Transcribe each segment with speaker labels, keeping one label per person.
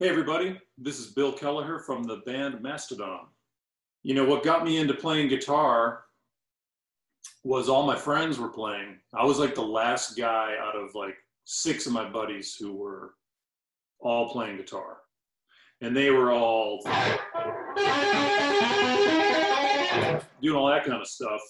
Speaker 1: Hey everybody, this is Bill Kelliher from the band Mastodon. You know, what got me into playing guitar was all my friends were playing. I was like the last guy out of like 6 of my buddies who were all playing guitar. And they were all doing all that kind of stuff.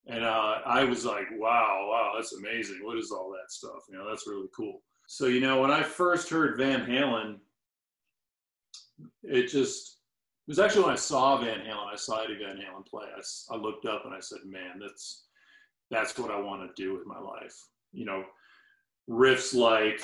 Speaker 1: And I was like, wow, that's amazing. What is all that stuff? You know, that's really cool. So, you know, when I first heard Van Halen, it was actually when I saw Van Halen, I saw Eddie Van Halen play. I looked up and I said, man, that's what I want to do with my life. You know, riffs like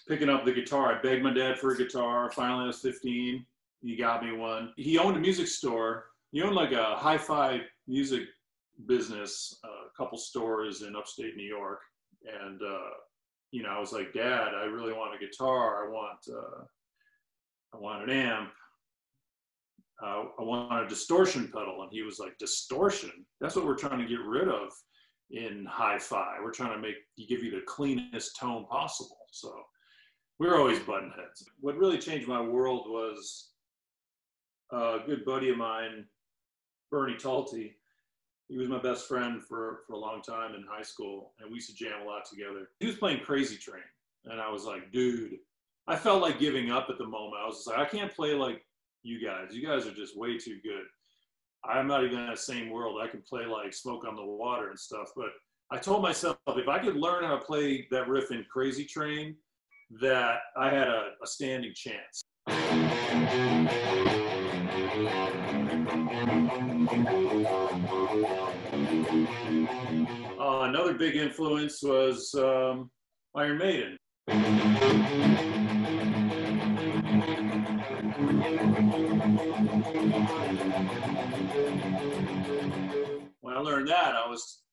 Speaker 1: picking up the guitar. I begged my dad for a guitar. Finally, I was 15. He got me one. He owned a music store. He owned like a hi-fi music business, a couple stores in upstate New York. And, you know, I was like, Dad, I really want a guitar. I want an amp. I want a distortion pedal. And he was like, distortion? That's what we're trying to get rid of in hi-fi. We're trying to give you the cleanest tone possible. So we were always button heads. What really changed my world was a good buddy of mine, Bernie Talty. He was my best friend for a long time in high school, and we used to jam a lot together. He was playing Crazy Train, and I was like, dude, I felt like giving up at the moment. I was just like, I can't play like you guys. You guys are just way too good. I'm not even in the same world. I can play like Smoke on the Water and stuff, but I told myself if I could learn how to play that riff in Crazy Train, that I had a standing chance. Another big influence was Iron Maiden. When I learned that, I was,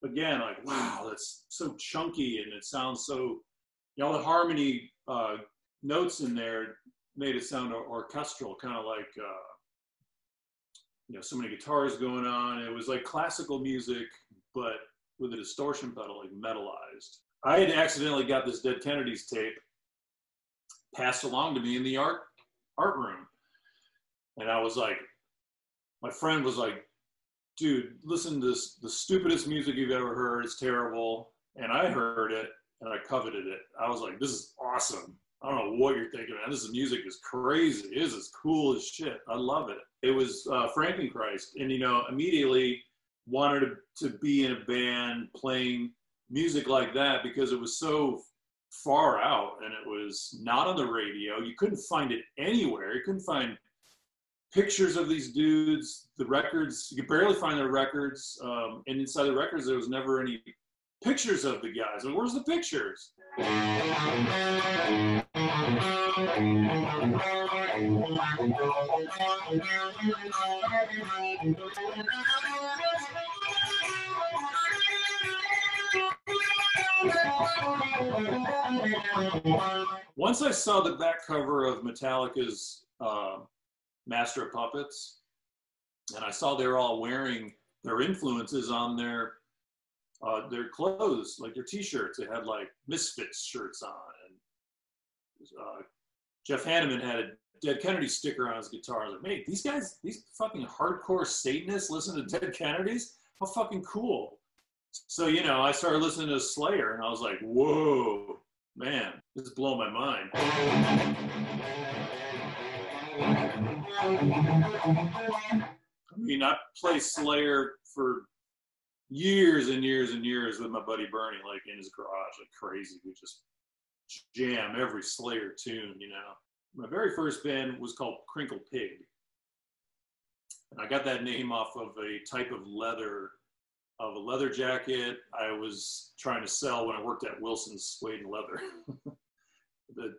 Speaker 1: again, like, wow, that's so chunky and it sounds so, you know, the harmony notes in there made it sound orchestral, kind of like, you know, so many guitars going on. It was like classical music, but with a distortion pedal, like metalized. I had accidentally got this Dead Kennedys tape passed along to me in the art room. And I was like, my friend was like, dude, listen to this, the stupidest music you've ever heard. It's terrible. And I heard it and I coveted it. I was like, this is awesome. I don't know what you're thinking, man. This music is crazy. It is as cool as shit. I love it. It was Frankenchrist. And, you know, immediately wanted to be in a band playing music like that because it was so far out and it was not on the radio. You couldn't find it anywhere. You couldn't find pictures of these dudes, the records. You could barely find their records. And inside the records, there was never any pictures of the guys. And where's the pictures? Once I saw the back cover of Metallica's Master of Puppets, and I saw they were all wearing their influences on their clothes, like their t-shirts. They had like Misfits shirts on, and Jeff Hanneman had a Dead Kennedy sticker on his guitar. I was like, mate, these guys, these fucking hardcore Satanists listen to Dead Kennedys? How fucking cool. So, you know, I started listening to Slayer and I was like, whoa, man, this is blowing my mind. I mean, I played Slayer for years and years and years with my buddy Bernie, like in his garage, like crazy. We just jam every Slayer tune, you know. My very first band was called Crinkle Pig. And I got that name off of a type of a leather jacket I was trying to sell when I worked at Wilson's Suede and Leather. The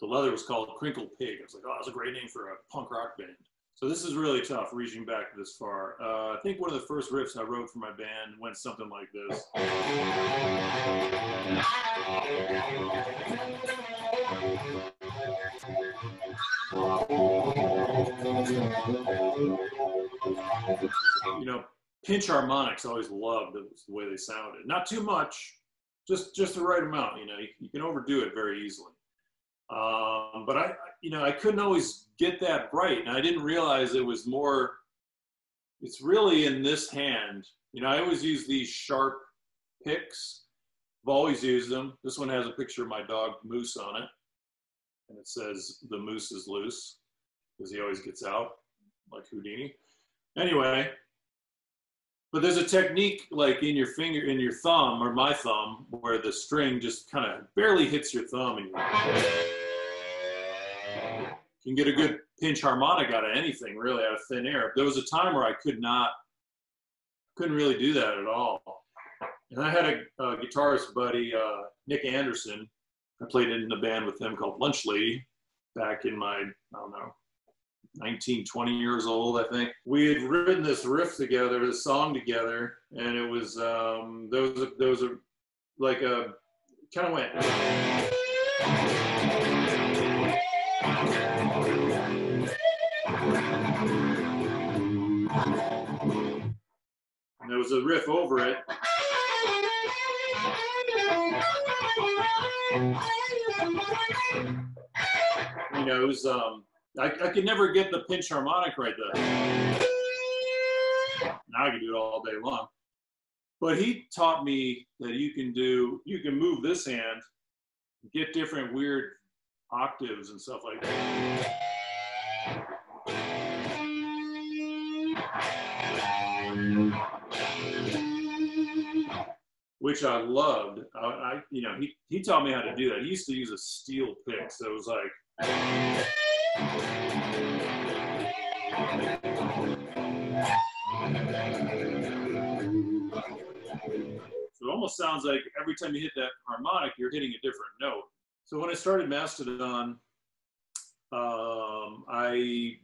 Speaker 1: leather was called Crinkle Pig. I was like, oh, that's a great name for a punk rock band. So this is really tough, reaching back this far. I think one of the first riffs I wrote for my band went something like this. You know, pinch harmonics, I always loved the way they sounded. Not too much, just the right amount. You know, you can overdo it very easily. But I couldn't always get that right, and I didn't realize it was more. It's really in this hand. You know, I always use these sharp picks. I've always used them. This one has a picture of my dog Moose on it, and it says the moose is loose because he always gets out like Houdini. Anyway, but there's a technique like in your thumb or my thumb, where the string just kind of barely hits your thumb, and you can get a good pinch harmonic out of anything, really, out of thin air. There was a time where I couldn't really do that at all. And I had a guitarist buddy, Nick Anderson. I played in a band with him called Lunch Lady back in my, I don't know, 19, 20 years old, I think. We had written this riff together, this song together, and it was, there was a like a, kind of went. And there was a riff over it. You know, it was, I could never get the pinch harmonic right there. Now I can do it all day long. But he taught me that you can move this hand, get different weird octaves and stuff like that. Which I loved. You know, he taught me how to do that. He used to use a steel pick, so it was like. So it almost sounds like every time you hit that harmonic, you're hitting a different note. So when I started Mastodon, I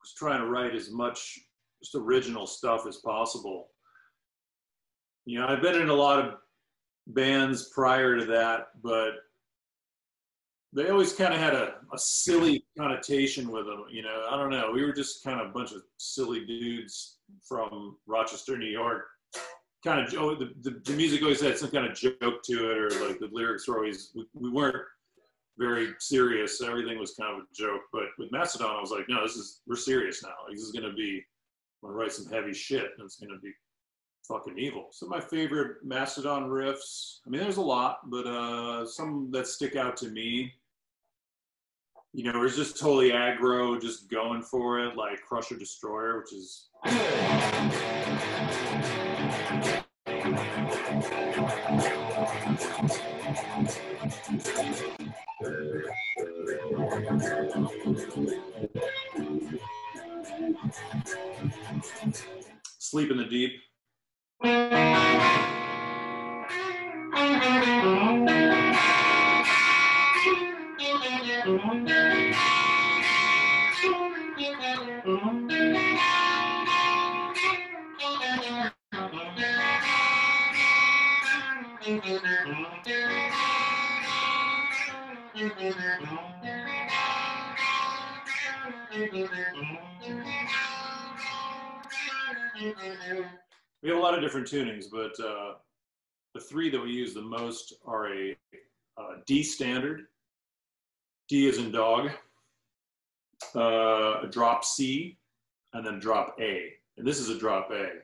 Speaker 1: was trying to write as much just original stuff as possible. You know, I've been in a lot of bands prior to that, but they always kind of had a silly connotation with them. You know, I don't know. We were just kind of a bunch of silly dudes from Rochester, New York. Kind of, the music always had some kind of joke to it, or like the lyrics were always, we weren't very serious. So everything was kind of a joke. But with Mastodon, I was like, no, we're serious now. Like, this is going to be, I'm going to write some heavy shit, and it's going to be fucking evil. Some of my favorite Mastodon riffs, I mean, there's a lot, but some that stick out to me, you know, it's just totally aggro, just going for it, like Crusher Destroyer, which is. Sleep in the Deep. We have a lot of different tunings, but the three that we use the most are a D standard, D as in dog, a drop C, and then drop A. And this is a drop A.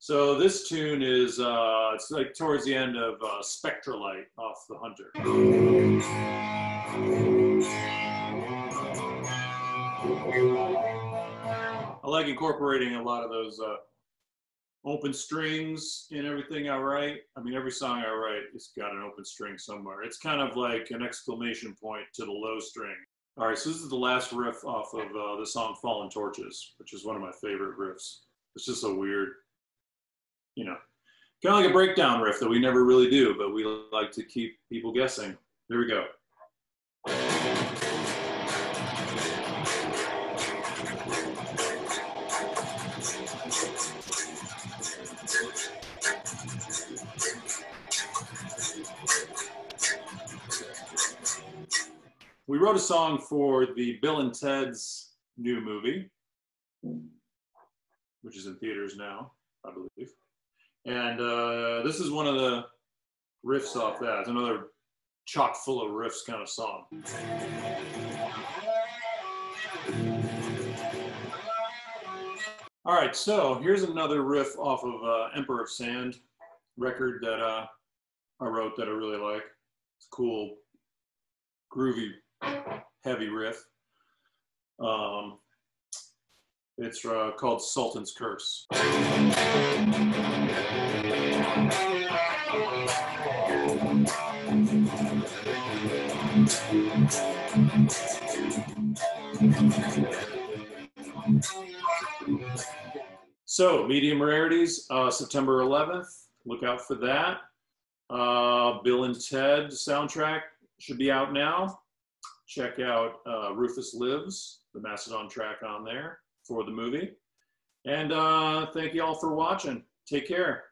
Speaker 1: So this tune is, it's like towards the end of Spectralite off The Hunter. I like incorporating a lot of those open strings in everything I write. I mean, every song I write, it's got an open string somewhere. It's kind of like an exclamation point to the low string. All right, so this is the last riff off of the song Fallen Torches, which is one of my favorite riffs. It's just a weird, you know, kind of like a breakdown riff that we never really do, but we like to keep people guessing. Here we go. We wrote a song for the Bill and Ted's new movie, which is in theaters now, I believe. And this is one of the riffs off that. It's another chock full of riffs kind of song. All right, so here's another riff off of Emperor of Sand record that I wrote that I really like. It's a cool, groovy, heavy riff. It's called Sultan's Curse. So, Medium Rarities, September 11th. Look out for that. Bill and Ted soundtrack should be out now. Check out Rufus Lives, the Mastodon track on there for the movie. And thank you all for watching. Take care.